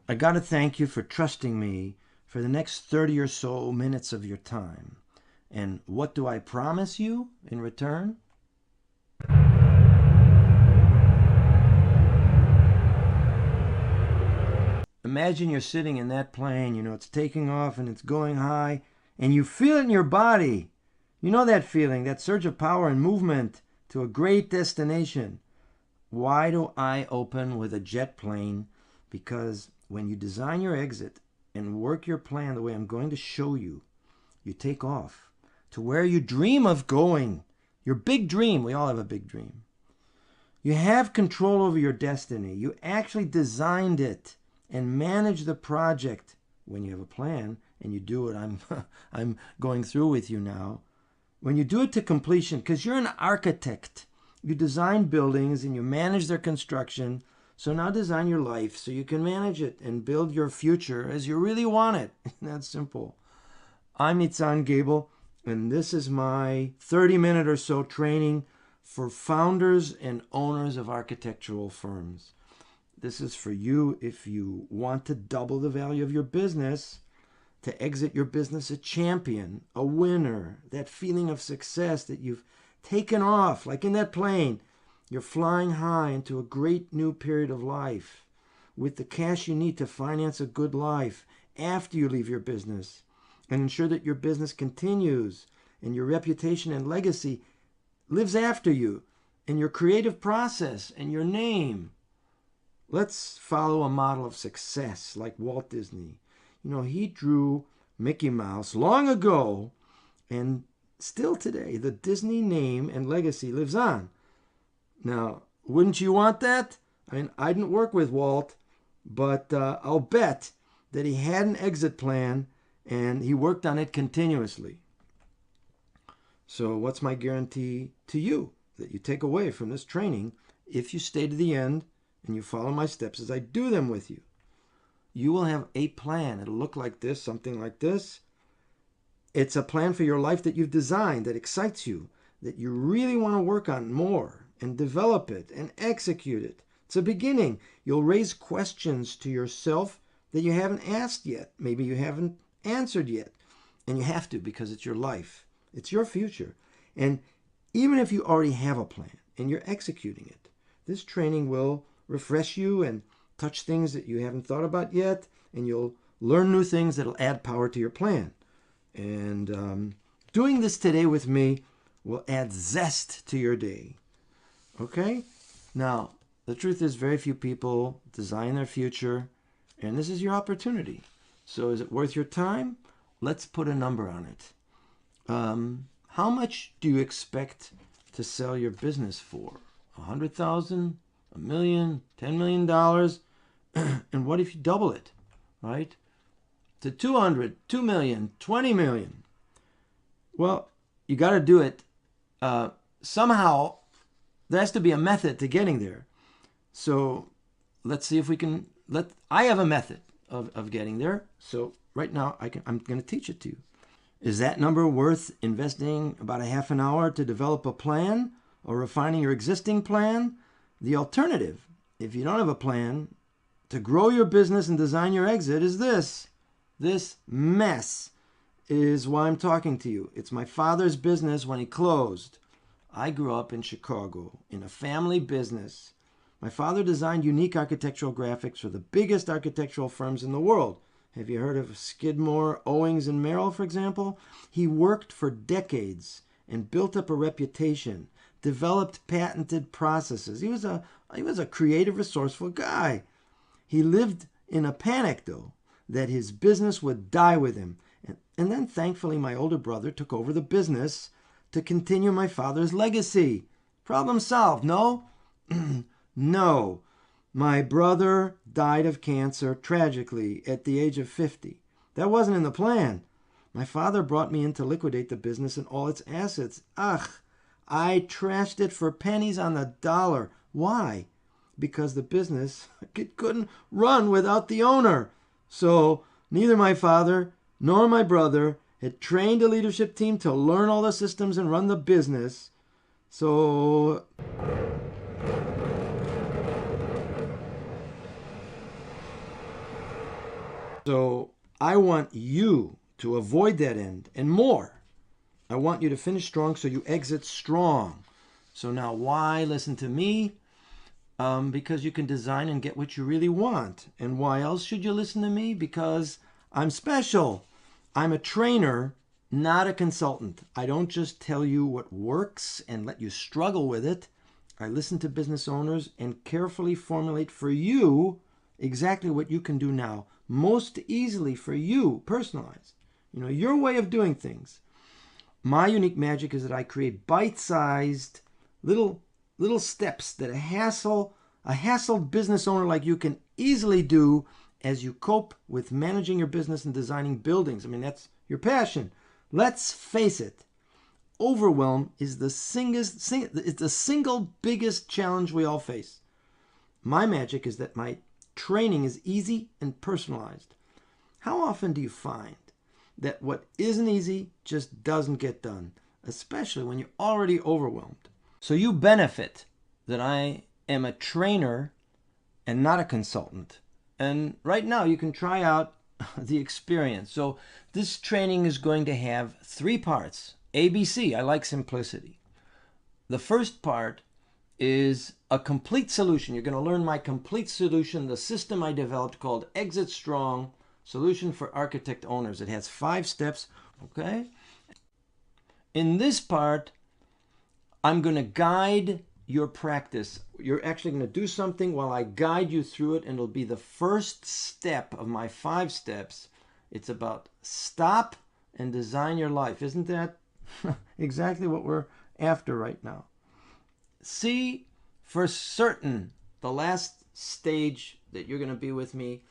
I got to thank you for trusting me for the next 30 or so minutes of your time. And what do I promise you in return? Imagine you're sitting in that plane, it's taking off and it's going high, and you feel it in your body. You know that feeling, that surge of power and movement to a great destination. Why do I open with a jet plane? Because when you design your exit and work your plan the way I'm going to show you, you take off to where you dream of going. Your big dream. We all have a big dream. You have control over your destiny. You actually designed it and manage the project when you have a plan and you do it. I'm going through with you now. When you do it to completion, because you're an architect, you design buildings and you manage their construction. So now design your life so you can manage it and build your future as you really want it. That's simple. I'm Nitzan Gable, and this is my 30-minute or so training for founders and owners of architectural firms. This is for you if you want to double the value of your business, to exit your business a champion, a winner, that feeling of success that you've taken off, like in that plane. You're flying high into a great new period of life with the cash you need to finance a good life after you leave your business and ensure that your business continues and your reputation and legacy lives after you and your creative process and your name. Let's follow a model of success like Walt Disney. He drew Mickey Mouse long ago, and still today, the Disney name and legacy lives on. Now, wouldn't you want that? I didn't work with Walt, but I'll bet that he had an exit plan and he worked on it continuously. So what's my guarantee to you that you take away from this training if you stay to the end and you follow my steps as I do them with you? You will have a plan. It'll look like this, something like this. It's a plan for your life that you've designed, that excites you, that you really want to work on more and develop it and execute it. It's a beginning. You'll raise questions to yourself that you haven't asked yet. Maybe you haven't answered yet. And you have to, because it's your life. It's your future. And even if you already have a plan and you're executing it, this training will refresh you and touch things that you haven't thought about yet, and you'll learn new things that'll add power to your plan. And doing this today with me will add zest to your day. Okay? Now, the truth is very few people design their future, and this is your opportunity. So is it worth your time? Let's put a number on it. How much do you expect to sell your business for? $100,000, $1 million, $10 million? And what if you double it, right? To 200, 2 million, 20 million. Well, you got to do it somehow. There has to be a method to getting there. So let's see if we can I have a method of getting there. So right now I'm going to teach it to you. Is that number worth investing about a half an hour to develop a plan or refining your existing plan? The alternative, if you don't have a plan to grow your business and design your exit, is this. This mess is why I'm talking to you. It's my father's business when he closed. I grew up in Chicago in a family business. My father designed unique architectural graphics for the biggest architectural firms in the world. Have you heard of Skidmore, Owings, and Merrill, for example? He worked for decades and built up a reputation, developed patented processes. He was a creative, resourceful guy. He lived in a panic, though, that his business would die with him. And then, thankfully, my older brother took over the business to continue my father's legacy. Problem solved, no? No. My brother died of cancer tragically at the age of 50. That wasn't in the plan. My father brought me in to liquidate the business and all its assets. Ugh, I trashed it for pennies on the dollar. Why? Because the business couldn't run without the owner. So neither my father nor my brother had trained a leadership team to learn all the systems and run the business. So So I want you to avoid that end and more. I want you to finish strong so you exit strong. So now why listen to me? Because you can design and get what you really want. And why else should you listen to me? Because I'm special. I'm a trainer, not a consultant. I don't just tell you what works and let you struggle with it. I listen to business owners and carefully formulate for you exactly what you can do now, most easily for you, personalized. Your way of doing things. My unique magic is that I create bite-sized little steps that a hassled business owner like you can easily do as you cope with managing your business and designing buildings. I mean, that's your passion. Let's face it. Overwhelm is the single biggest challenge we all face. My magic is that my training is easy and personalized. How often do you find that what isn't easy just doesn't get done, especially when you're already overwhelmed? So you benefit that I am a trainer and not a consultant. And right now you can try out the experience. So this training is going to have 3 parts. ABC, I like simplicity. The first part is a complete solution. You're going to learn my complete solution, the system I developed called Exit Strong, Solution for Architect Owners. It has 5 steps, okay? In this part, I'm going to guide your practice. You're actually going to do something while I guide you through it, and it'll be the first step of my 5 steps. It's about stop and design your life. Isn't that exactly what we're after right now? See, for certain, the last stage that you're going to be with me,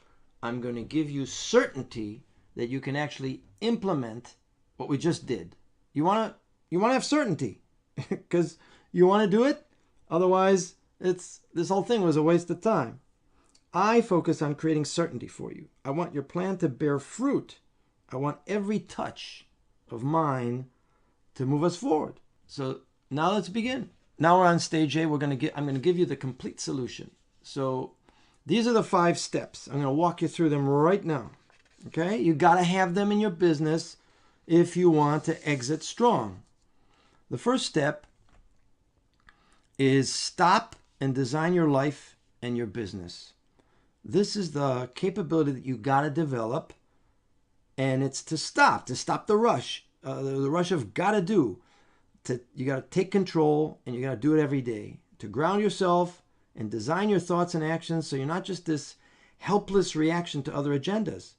I'm going to give you certainty that you can actually implement what we just did. You want to have certainty because you want to do it. Otherwise, this whole thing was a waste of time. I focus on creating certainty for you. I want your plan to bear fruit. I want every touch of mine to move us forward. So now let's begin. Now we're on stage A. I'm going to give you the complete solution. So these are the 5 steps. I'm going to walk you through them right now. Okay? You got to have them in your business if you want to exit strong. The first step is stop and design your life and your business. This is the capability that you got to develop, and it's to stop the rush, the rush of gotta do. You got to take control, and you got to do it every day. To ground yourself and design your thoughts and actions so you're not just this helpless reaction to other agendas.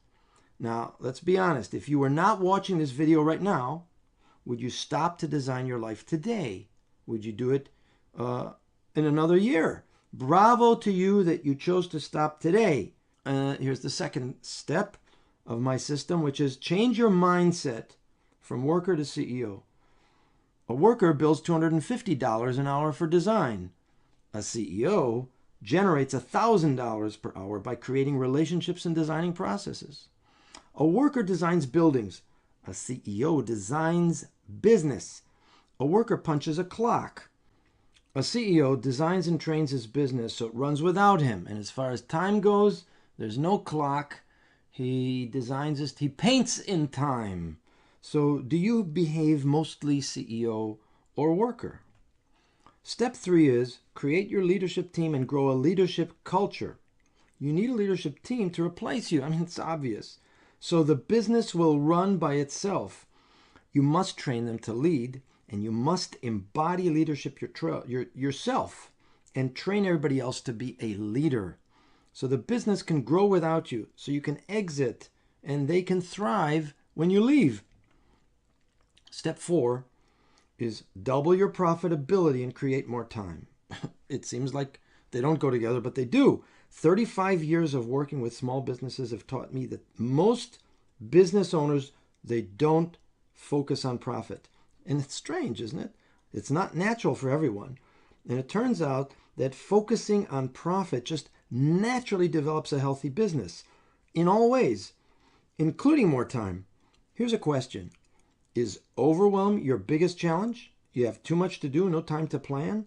Now, let's be honest. If you were not watching this video right now, would you stop to design your life today? Would you do it in another year? Bravo to you that you chose to stop today. Here's the second step of my system, which is change your mindset from worker to CEO. A worker bills $250 an hour for design. A CEO generates $1,000 per hour by creating relationships and designing processes. A worker designs buildings. A CEO designs business. A worker punches a clock. A CEO designs and trains his business so it runs without him. And as far as time goes, there's no clock. He paints in time. So do you behave mostly CEO or worker? Step 3 is create your leadership team and grow a leadership culture. You need a leadership team to replace you. I mean, it's obvious. So the business will run by itself. You must train them to lead, and you must embody leadership yourself and train everybody else to be a leader. So the business can grow without you, so you can exit and they can thrive when you leave. Step 4 is double your profitability and create more time. It seems like they don't go together, but they do. 35 years of working with small businesses have taught me that most business owners, they don't focus on profit. And it's strange, isn't it? It's not natural for everyone. And it turns out that focusing on profit just naturally develops a healthy business in all ways, including more time. Here's a question. Is overwhelm your biggest challenge? You have too much to do, no time to plan?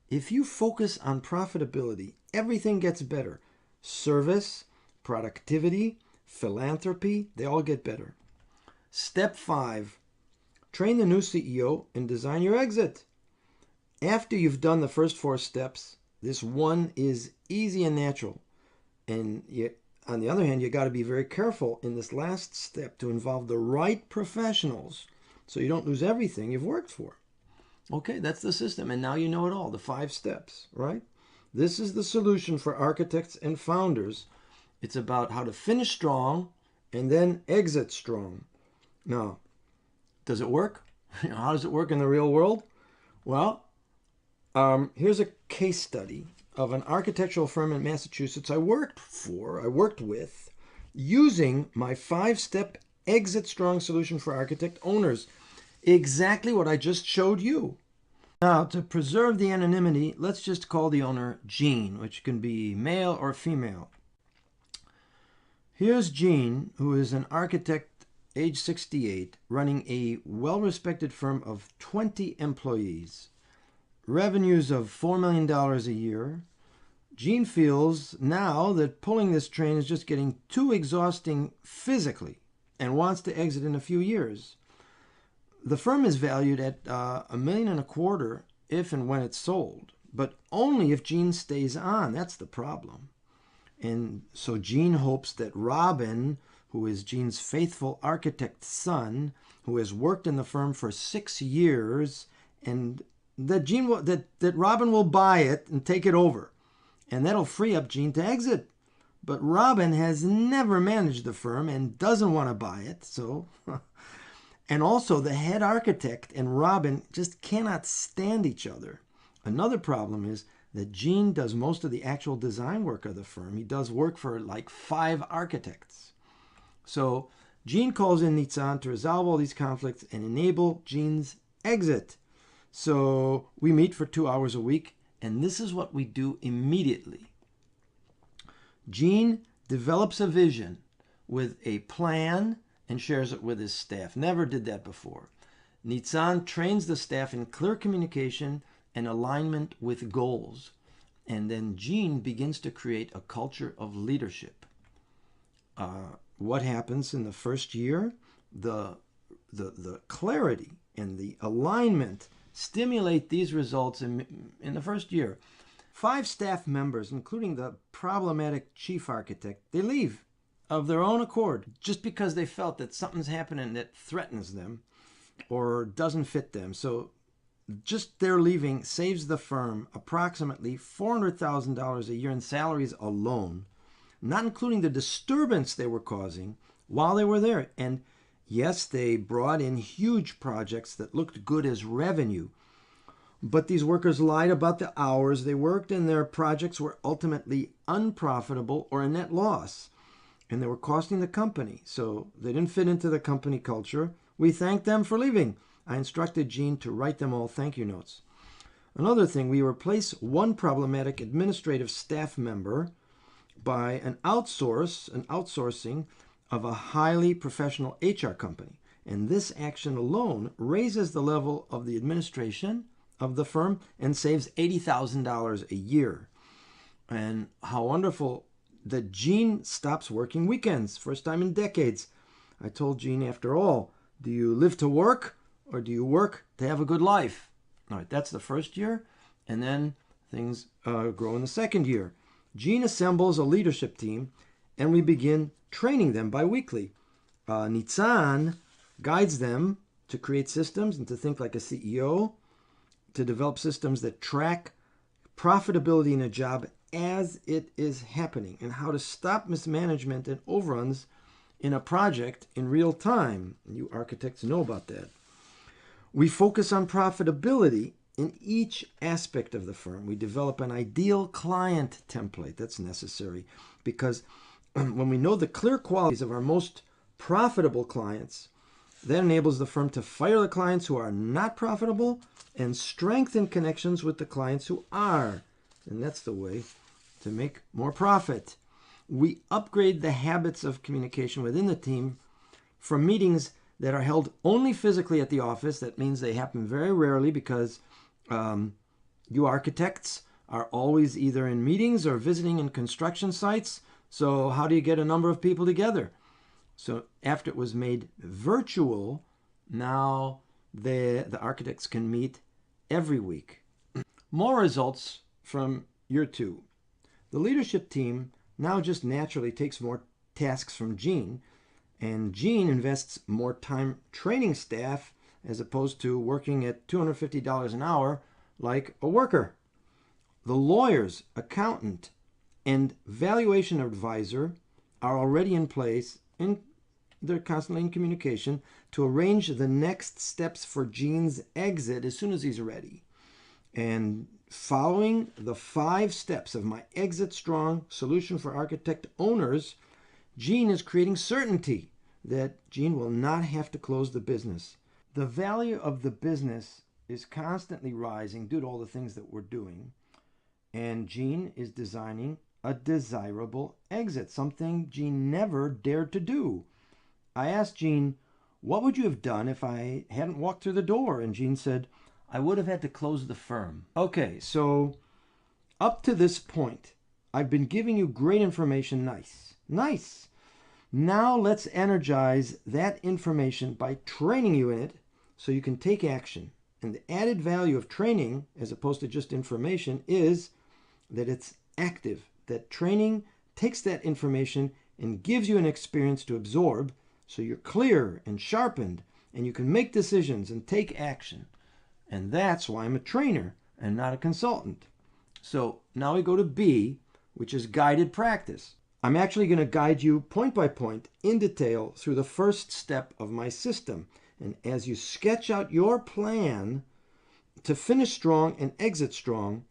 If you focus on profitability, everything gets better. Service, productivity, philanthropy, they all get better. Step 5, train the new CEO and design your exit. After you've done the first 4 steps, this one is easy and natural. And yet, on the other hand, you got to be very careful in this last step to involve the right professionals so you don't lose everything you've worked for. Okay, that's the system. And now you know it all, the 5 steps, right? This is the solution for architects and founders. It's about how to finish strong and then exit strong. Now, does it work? How does it work in the real world? Well, here's a case study of an architectural firm in Massachusetts I worked with, using my 5-step exit strong solution for architect owners. Exactly what I just showed you. Now, to preserve the anonymity, let's just call the owner Jean, which can be male or female. Here's Jean, who is an architect, age 68, running a well-respected firm of 20 employees. Revenues of $4 million a year. Jean feels now that pulling this train is just getting too exhausting physically and wants to exit in a few years. The firm is valued at $1.25 million if and when it's sold, but only if Jean stays on. That's the problem. And so Jean hopes that Robin, who is Jean's faithful architect son, who has worked in the firm for 6 years, and that Robin will buy it and take it over. And that'll free up Jean to exit. But Robin has never managed the firm and doesn't want to buy it. So, and also the head architect and Robin just cannot stand each other. Another problem is that Jean does most of the actual design work of the firm. He does work for like 5 architects. So Jean calls in Nitzan to resolve all these conflicts and enable Jean's exit. So we meet for 2 hours a week, and this is what we do immediately. Jean develops a vision with a plan and shares it with his staff. Never did that before. Nitzan trains the staff in clear communication and alignment with goals. And then Jean begins to create a culture of leadership. What happens in the first year? The clarity and the alignment stimulate these results in the first year. 5 staff members, including the problematic chief architect, they leave of their own accord just because they felt that something's happening that threatens them or doesn't fit them. So just their leaving saves the firm approximately $400,000 a year in salaries alone, not including the disturbance they were causing while they were there. And yes, they brought in huge projects that looked good as revenue, but these workers lied about the hours they worked, and their projects were ultimately unprofitable or a net loss, and they were costing the company. So they didn't fit into the company culture. We thanked them for leaving. I instructed Jean to write them all thank you notes. Another thing, we replace one problematic administrative staff member by an outsourcing of a highly professional HR company. And this action alone raises the level of the administration of the firm and saves $80,000 a year. And how wonderful that Jean stops working weekends, first time in decades. I told Jean, after all, do you live to work or do you work to have a good life? All right, that's the first year. And then things grow in the second year. Jean assembles a leadership team and we begin training them bi-weekly. Nitzan guides them to create systems and to think like a CEO, to develop systems that track profitability in a job as it is happening, and how to stop mismanagement and overruns in a project in real time. You architects know about that. We focus on profitability in each aspect of the firm. We develop an ideal client template. That's necessary because when we know the clear qualities of our most profitable clients, that enables the firm to fire the clients who are not profitable and strengthen connections with the clients who are. And that's the way to make more profit. We upgrade the habits of communication within the team from meetings that are held only physically at the office. That means they happen very rarely because you architects are always either in meetings or visiting in construction sites. So how do you get a number of people together? So after it was made virtual, now the architects can meet every week. More results from year 2. The leadership team now just naturally takes more tasks from Gene, and Gene invests more time training staff as opposed to working at $250 an hour like a worker. The lawyers, accountant, and valuation advisor are already in place, and they're constantly in communication to arrange the next steps for Gene's exit as soon as he's ready. And following the 5 steps of my Exit Strong solution for architect owners, Gene is creating certainty that Gene will not have to close the business. The value of the business is constantly rising due to all the things that we're doing. And Gene is designing a desirable exit, something Gene never dared to do. I asked Gene, what would you have done if I hadn't walked through the door? And Gene said, I would have had to close the firm. Okay, so up to this point, I've been giving you great information. Nice. Now let's energize that information by training you in it so you can take action. And the added value of training, as opposed to just information, is that it's active. That training takes that information and gives you an experience to absorb so you're clear and sharpened and you can make decisions and take action. And that's why I'm a trainer and not a consultant. So now we go to B, which is guided practice. I'm actually going to guide you point by point in detail through the first step of my system. And as you sketch out your plan to finish strong and exit strong,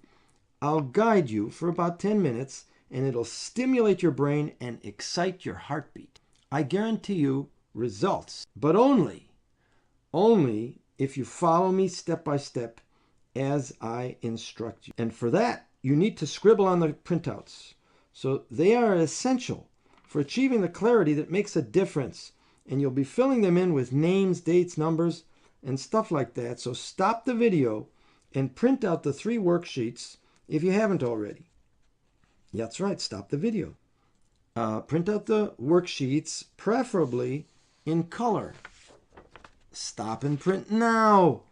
I'll guide you for about 10 minutes and it'll stimulate your brain and excite your heartbeat. I guarantee you results, but only if you follow me step by step as I instruct you. And for that, you need to scribble on the printouts. So they are essential for achieving the clarity that makes a difference. And you'll be filling them in with names, dates, numbers, and stuff like that. So stop the video and print out the 3 worksheets if you haven't already. That's right, stop the video. Print out the worksheets, preferably in color. Stop and print now.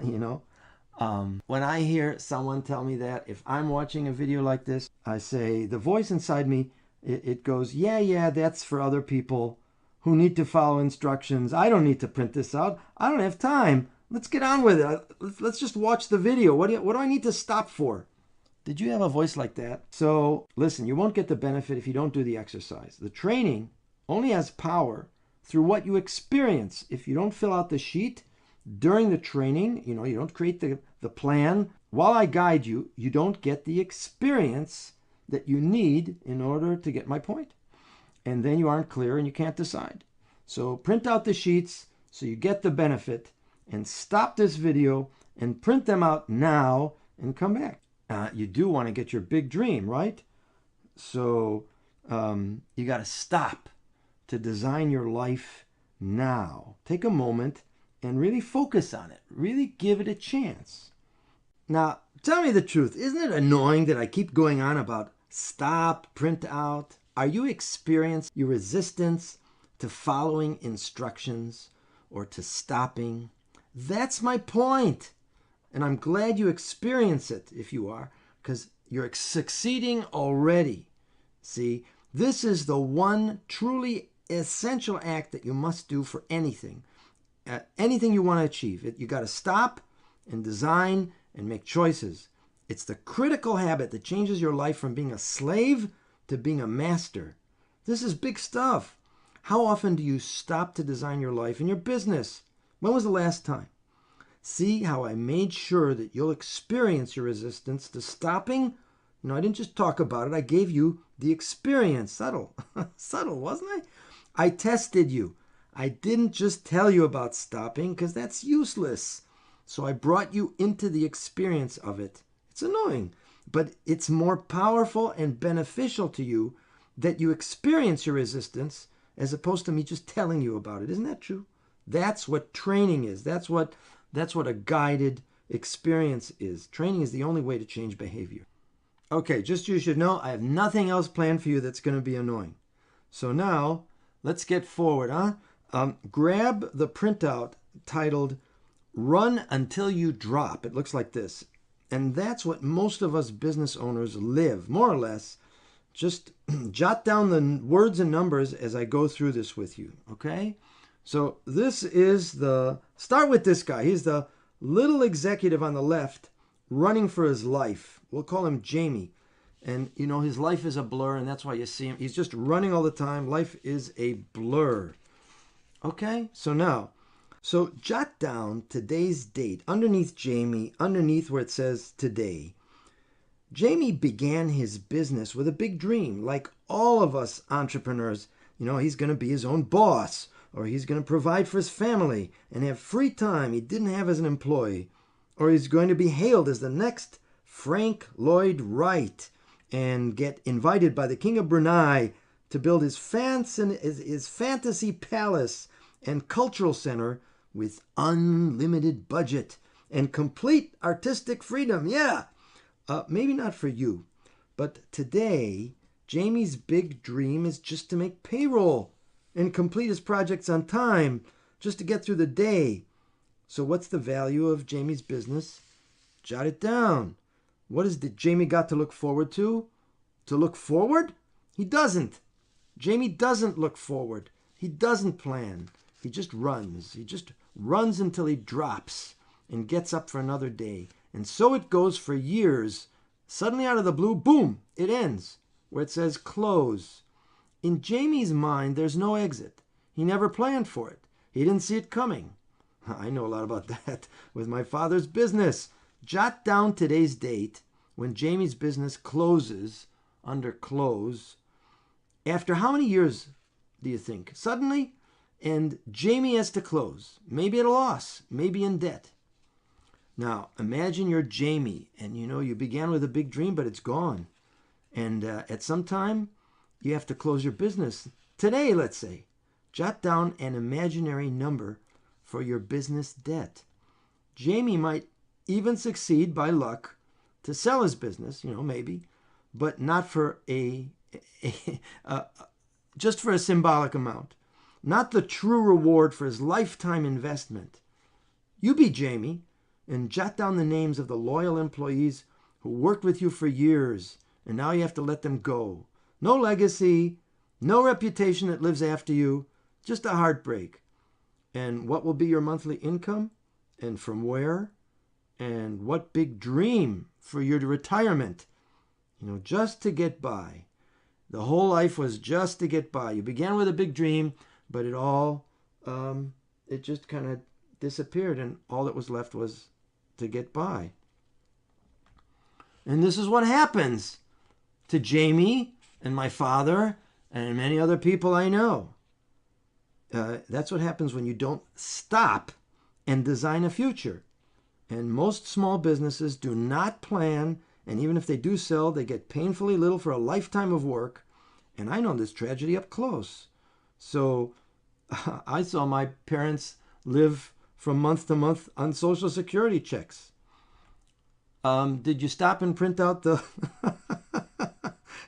When I hear someone tell me that, if I'm watching a video like this, I say, the voice inside me, it goes, yeah, that's for other people who need to follow instructions. I don't need to print this out. I don't have time. Let's get on with it. Let's just watch the video. What do I need to stop for? Did you have a voice like that? So listen, you won't get the benefit if you don't do the exercise. The training only has power through what you experience. If you don't fill out the sheet during the training, you don't create the plan, while I guide you, you don't get the experience that you need in order to get my point. And then you aren't clear and you can't decide. So print out the sheets so you get the benefit, and stop this video and print them out now and come back. You do want to get your big dream, right? So you got to stop to design your life now. Take a moment and really focus on it. Really give it a chance. Now, tell me the truth. Isn't it annoying that I keep going on about stop, print out? Are you experiencing your resistance to following instructions or to stopping? That's my point. And I'm glad you experience it if you are, because you're succeeding already. See, this is the one truly essential act that you must do for anything. Anything you want to achieve. You got to stop and design and make choices. It's the critical habit that changes your life from being a slave to being a master. This is big stuff. How often do you stop to design your life and your business? When was the last time? See how I made sure that you'll experience your resistance to stopping? I didn't just talk about it. I gave you the experience. Subtle. Subtle, wasn't I? I tested you. I didn't just tell you about stopping because that's useless. So I brought you into the experience of it. It's annoying, but it's more powerful and beneficial to you that you experience your resistance as opposed to me just telling you about it. Isn't that true? That's what training is. That's what a guided experience is. Training is the only way to change behavior. Okay, just you should know, I have nothing else planned for you that's going to be annoying. So now, Let's get forward, huh? Grab the printout titled Run Until You Drop. It looks like this. And that's what most of us business owners live, more or less. Just jot down the words and numbers as I go through this with you, okay? So this is start with this guy. He's the little executive on the left running for his life. We'll call him Jamie. And, his life is a blur, and that's why you see him. He's just running all the time. Life is a blur. Okay? So jot down today's date underneath Jamie, underneath where it says today. Jamie began his business with a big dream, like all of us entrepreneurs. He's going to be his own boss, or he's going to provide for his family and have free time he didn't have as an employee, or he's going to be hailed as the next Frank Lloyd Wright and get invited by the King of Brunei to build his fantasy palace and cultural center with unlimited budget and complete artistic freedom. Yeah. Maybe not for you, but today, Jamie's big dream is just to make payroll and complete his projects on time, just to get through the day. So what's the value of Jamie's business? Jot it down. What has Jamie got to look forward to? To look forward? He doesn't. Jamie doesn't look forward. He doesn't plan. He just runs. He just runs until he drops and gets up for another day. And so it goes for years. Suddenly out of the blue, boom, it ends, where it says close. In Jamie's mind, there's no exit. He never planned for it. He didn't see it coming. I know a lot about that with my father's business. Jot down today's date when Jamie's business closes under close. After how many years do you think? Suddenly, and Jamie has to close. Maybe at a loss, maybe in debt. Now, imagine you're Jamie, and you began with a big dream, but it's gone. And at some time, you have to close your business. Today, let's say. Jot down an imaginary number for your business debt. Jamie might even succeed by luck to sell his business, maybe, but not for just for a symbolic amount. Not the true reward for his lifetime investment. You be Jamie, and jot down the names of the loyal employees who worked with you for years, and now you have to let them go. No legacy, no reputation that lives after you, just a heartbreak. And what will be your monthly income? And from where? And what big dream for your retirement? Just to get by. The whole life was just to get by. You began with a big dream, but it just kind of disappeared, and all that was left was to get by. And this is what happens to Jamie and my father and many other people I know. That's what happens when you don't stop and design a future. And most small businesses do not plan, and even if they do sell, they get painfully little for a lifetime of work. And I know this tragedy up close. So I saw my parents live from month to month on Social Security checks. Did you stop and print out the...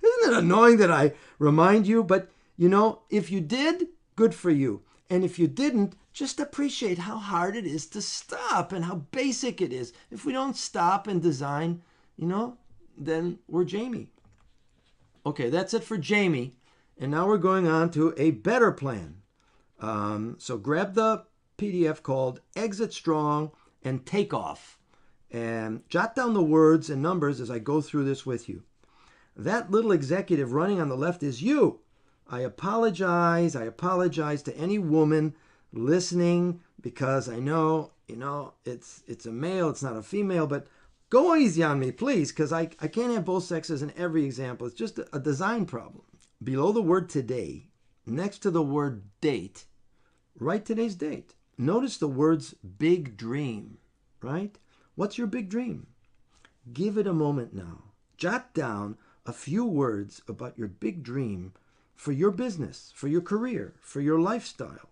Isn't it annoying that I remind you? But, if you did, good for you. And if you didn't, just appreciate how hard it is to stop and how basic it is. If we don't stop and design, then we're Jamie. Okay, that's it for Jamie. And now we're going on to a better plan. So grab the PDF called Exit Strong and Take Off. And jot down the words and numbers as I go through this with you. That little executive running on the left is you. I apologize to any woman listening because I know, it's a male, it's not a female, but go easy on me, please, because I can't have both sexes in every example. It's just a design problem. Below the word today, next to the word date, write today's date. Notice the words big dream, right? What's your big dream? Give it a moment now. Jot down a few words about your big dream for your business, for your career, for your lifestyle.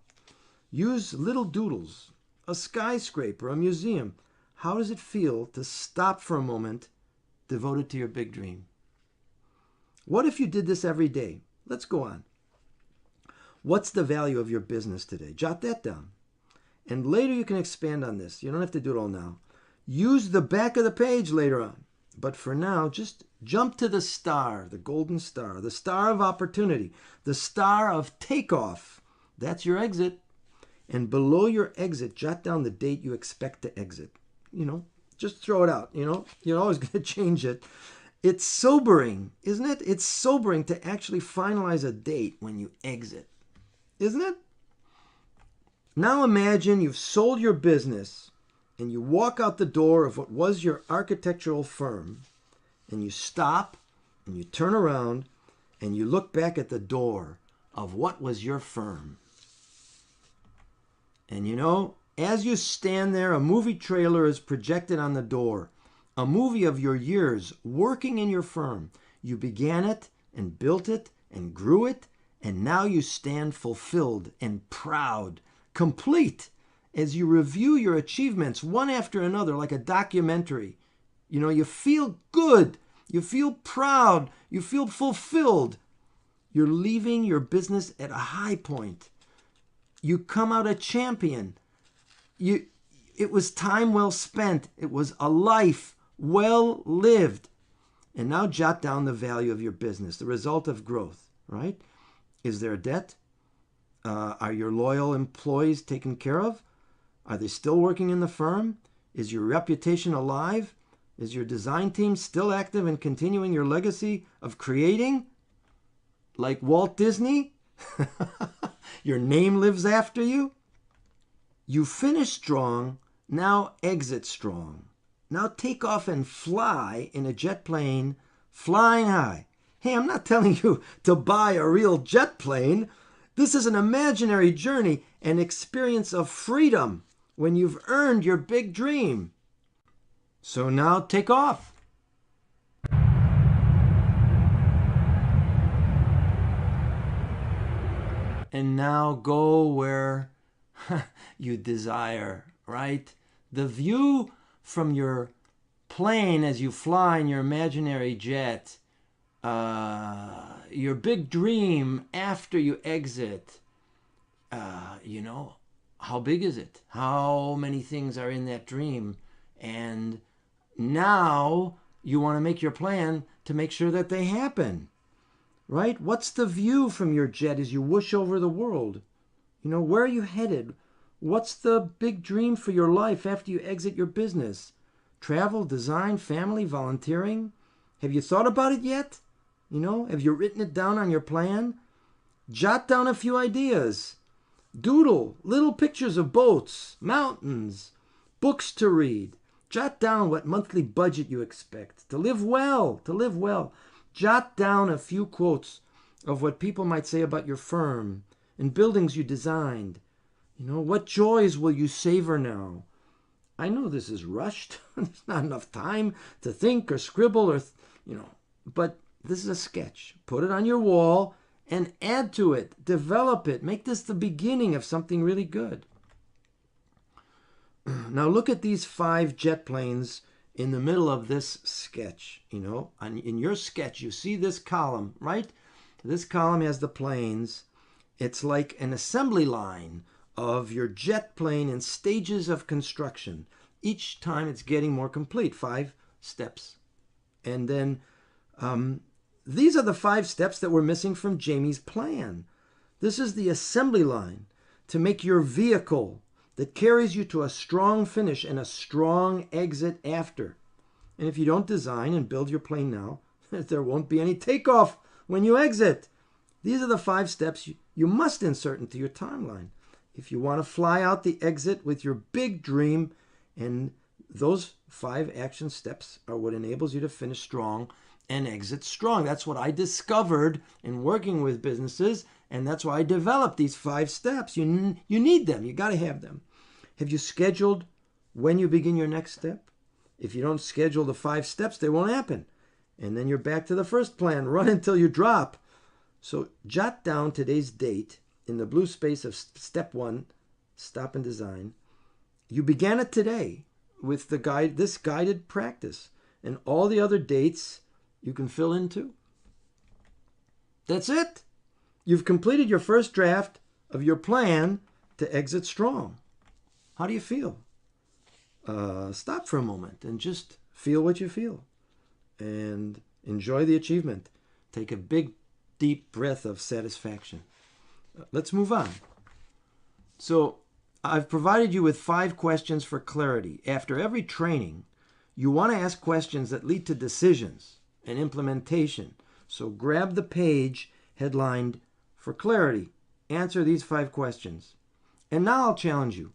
Use little doodles, a skyscraper, a museum. How does it feel to stop for a moment devoted to your big dream? What if you did this every day? Let's go on. What's the value of your business today? Jot that down. And later you can expand on this. You don't have to do it all now. Use the back of the page later on. But for now, just jump to the star, the golden star, the star of opportunity, the star of takeoff. That's your exit. And below your exit, jot down the date you expect to exit. Just throw it out. You're always going to change it. It's sobering, isn't it? It's sobering to actually finalize a date when you exit, isn't it? Now imagine you've sold your business and you walk out the door of what was your architectural firm, and you stop and you turn around and you look back at the door of what was your firm. And as you stand there, a movie trailer is projected on the door, a movie of your years working in your firm. You began it and built it and grew it, and now you stand fulfilled and proud, complete, as you review your achievements one after another like a documentary. You feel good, you feel proud, you feel fulfilled. You're leaving your business at a high point. You come out a champion. It was time well spent. It was a life well lived. And now jot down the value of your business, the result of growth, right? Is there a debt? Are your loyal employees taken care of? Are they still working in the firm? Is your reputation alive? Is your design team still active and continuing your legacy of creating? Like Walt Disney? Your name lives after you? You finish strong, now exit strong. Now take off and fly in a jet plane, flying high. Hey, I'm not telling you to buy a real jet plane. This is an imaginary journey, an experience of freedom when you've earned your big dream. So now take off. And now go where you desire, right? The view from your plane as you fly in your imaginary jet, your big dream after you exit, how big is it? How many things are in that dream? And now you want to make your plan to make sure that they happen, right? What's the view from your jet as you whoosh over the world? Where are you headed? What's the big dream for your life after you exit your business? Travel, design, family, volunteering? Have you thought about it yet? Have you written it down on your plan? Jot down a few ideas. Doodle little pictures of boats, mountains, books to read. Jot down what monthly budget you expect. To live well. Jot down a few quotes of what people might say about your firm and buildings you designed. What joys will you savor now? I know this is rushed. There's not enough time to think or scribble but this is a sketch. Put it on your wall and add to it. Develop it. Make this the beginning of something really good. Now look at these 5 jet planes in the middle of this sketch. In your sketch, you see this column, right? This column has the planes. It's like an assembly line of your jet plane in stages of construction. Each time it's getting more complete, 5 steps. And then these are the 5 steps that were missing from Jamie's plan. This is the assembly line to make your vehicle that carries you to a strong finish and a strong exit after. And if you don't design and build your plane now, there won't be any takeoff when you exit. These are the 5 steps you must insert into your timeline if you want to fly out the exit with your big dream. And those 5 action steps are what enables you to finish strong and exit strong. That's what I discovered in working with businesses, and that's why I developed these 5 steps. You need them. You got to have them. Have you scheduled when you begin your next step? If you don't schedule the 5 steps, they won't happen. And then you're back to the first plan. Run until you drop. So jot down today's date in the blue space of step 1, stop and design. You began it today with this guided practice, and all the other dates you can fill in too. That's it. You've completed your first draft of your plan to exit strong. How do you feel? Stop for a moment and just feel what you feel and enjoy the achievement. Take a big, deep breath of satisfaction. Let's move on. So I've provided you with 5 questions for clarity. After every training, you want to ask questions that lead to decisions and implementation. So grab the page headlined for clarity. Answer these 5 questions. And now I'll challenge you.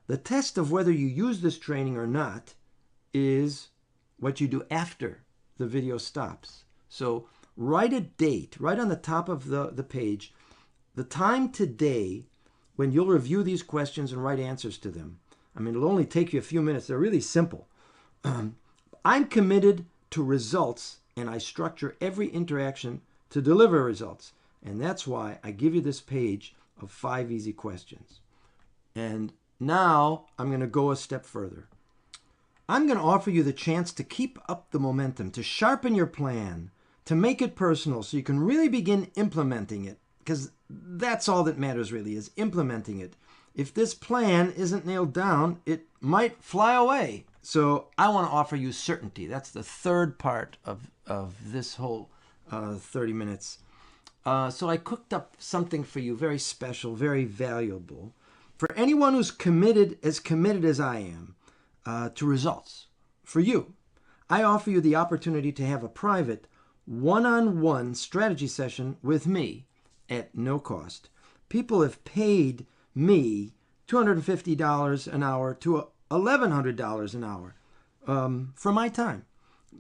The test of whether you use this training or not is what you do after the video stops. So write a date right on the top of the page, the time today when you'll review these questions and write answers to them. I mean, it'll only take you a few minutes. They're really simple. I'm committed to results, and I structure every interaction to deliver results. And that's why I give you this page of 5 easy questions. And now I'm going to go a step further. I'm going to offer you the chance to keep up the momentum, to sharpen your plan, to make it personal so you can really begin implementing it. Because that's all that matters really, is implementing it. If this plan isn't nailed down, it might fly away. So I want to offer you certainty. That's the third part of this whole 30 minutes. So I cooked up something for you very special, very valuable. For anyone who's committed as I am to results, for you, I offer you the opportunity to have a private one-on-one strategy session with me at no cost. People have paid me $250 an hour to $1,100 an hour for my time.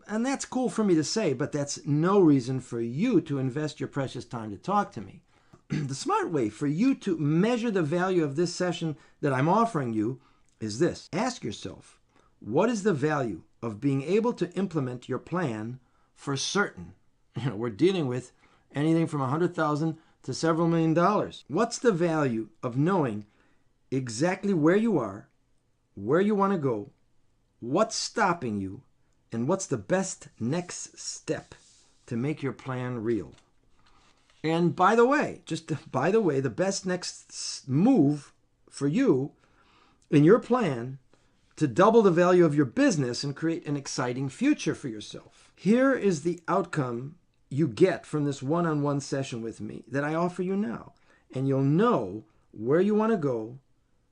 And that's cool for me to say, but that's no reason for you to invest your precious time to talk to me. The smart way for you to measure the value of this session that I'm offering you is this. Ask yourself, what is the value of being able to implement your plan for certain? We're dealing with anything from $100,000 to several $1,000,000. What's the value of knowing exactly where you are, where you want to go, what's stopping you, and what's the best next step to make your plan real? And by the way, the best next move for you in your plan to double the value of your business and create an exciting future for yourself. Here is the outcome you get from this one-on-one session with me that I offer you now. And you'll know where you want to go,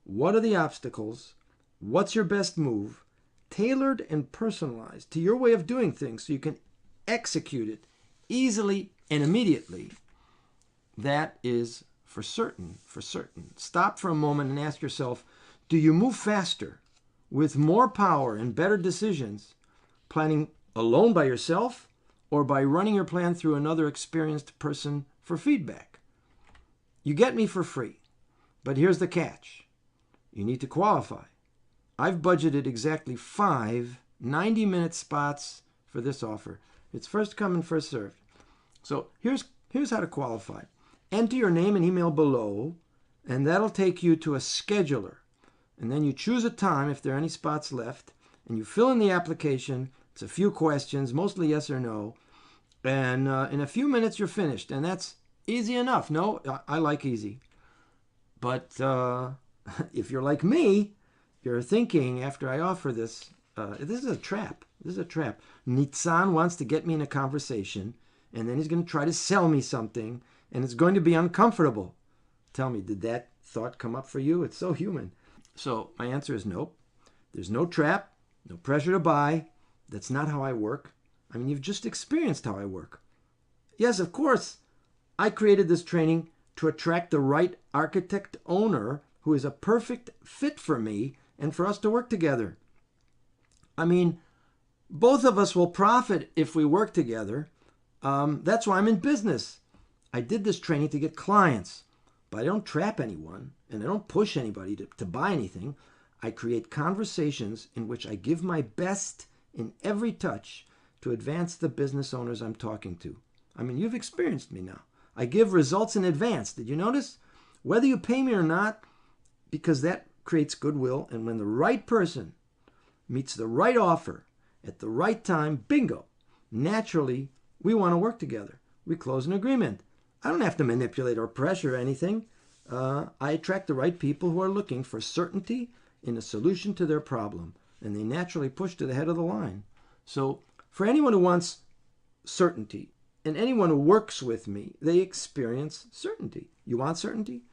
what are the obstacles, what's your best move, tailored and personalized to your way of doing things so you can execute it easily and immediately. That is for certain, for certain. Stop for a moment and ask yourself, do you move faster, with more power and better decisions, planning alone by yourself or by running your plan through another experienced person for feedback? You get me for free, but here's the catch. You need to qualify. I've budgeted exactly 5 90-minute spots for this offer. It's first come and first served. So here's how to qualify. Enter your name and email below, and that'll take you to a scheduler. And then you choose a time if there are any spots left, and you fill in the application. It's a few questions, mostly yes or no. And in a few minutes, you're finished. And that's easy enough. No, I like easy. But if you're like me, you're thinking after I offer this, this is a trap. This is a trap. Nitzan wants to get me in a conversation, and then he's going to try to sell me something, and it's going to be uncomfortable. Tell me, did that thought come up for you? It's so human. So my answer is nope. There's no trap, no pressure to buy. That's not how I work. I mean, you've just experienced how I work. Yes, of course, I created this training to attract the right architect owner who is a perfect fit for me and for us to work together. I mean, both of us will profit if we work together. That's why I'm in business. I did this training to get clients, but I don't trap anyone and I don't push anybody to buy anything. I create conversations in which I give my best in every touch to advance the business owners I'm talking to. I mean, you've experienced me now. I give results in advance. Did you notice? Whether you pay me or not, because that creates goodwill. And when the right person meets the right offer at the right time, bingo, naturally, we want to work together. We close an agreement. I don't have to manipulate or pressure anything. I attract the right people who are looking for certainty in a solution to their problem, and they naturally push to the head of the line. So for anyone who wants certainty, and anyone who works with me, they experience certainty. You want certainty?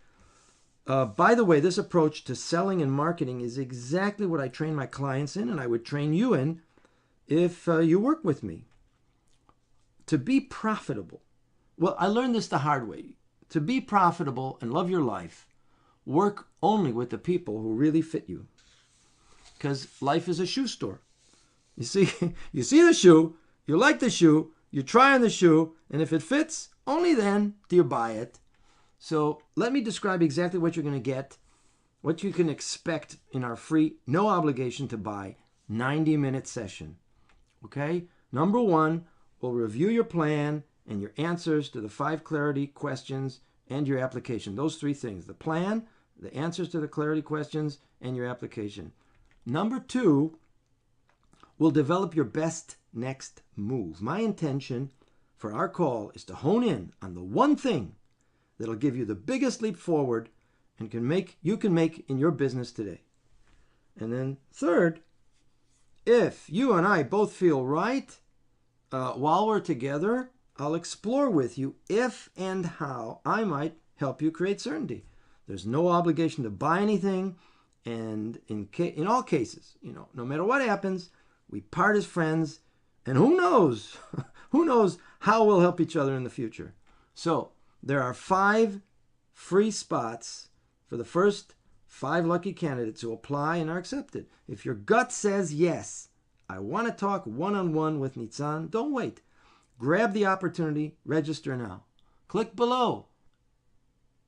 By the way, this approach to selling and marketing is exactly what I train my clients in, and I would train you in if you work with me. To be profitable. Well, I learned this the hard way. To be profitable and love your life, work only with the people who really fit you. Because life is a shoe store. You see the shoe, you like the shoe, you try on the shoe, and if it fits, only then do you buy it. So let me describe exactly what you're going to get, what you can expect in our free, no obligation to buy 90-minute session. Okay? Number one, we'll review your plan and your answers to the 5 clarity questions and your application. Those 3 things, the plan, the answers to the clarity questions, and your application. Number 2, we'll develop your best next move. My intention for our call is to hone in on the one thing that'll give you the biggest leap forward and you can make in your business today. And then third, if you and I both feel right, while we're together, I'll explore with you if and how I might help you create certainty. There's no obligation to buy anything, and in all cases, no matter what happens, we part as friends, and who knows, who knows how we'll help each other in the future. So there are 5 free spots for the first 5 lucky candidates who apply and are accepted. If your gut says yes, I want to talk one-on-one with Nitzan, don't wait. Grab the opportunity, register now. Click below.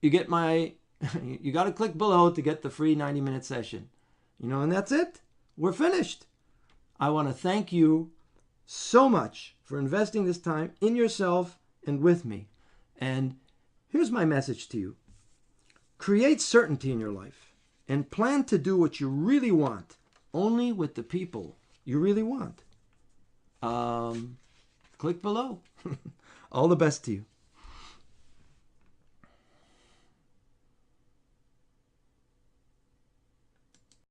You got to click below to get the free 90-minute session. And that's it. We're finished. I want to thank you so much for investing this time in yourself and with me. And here's my message to you. Create certainty in your life and plan to do what you really want, only with the people you really want. Click below. All the best to you.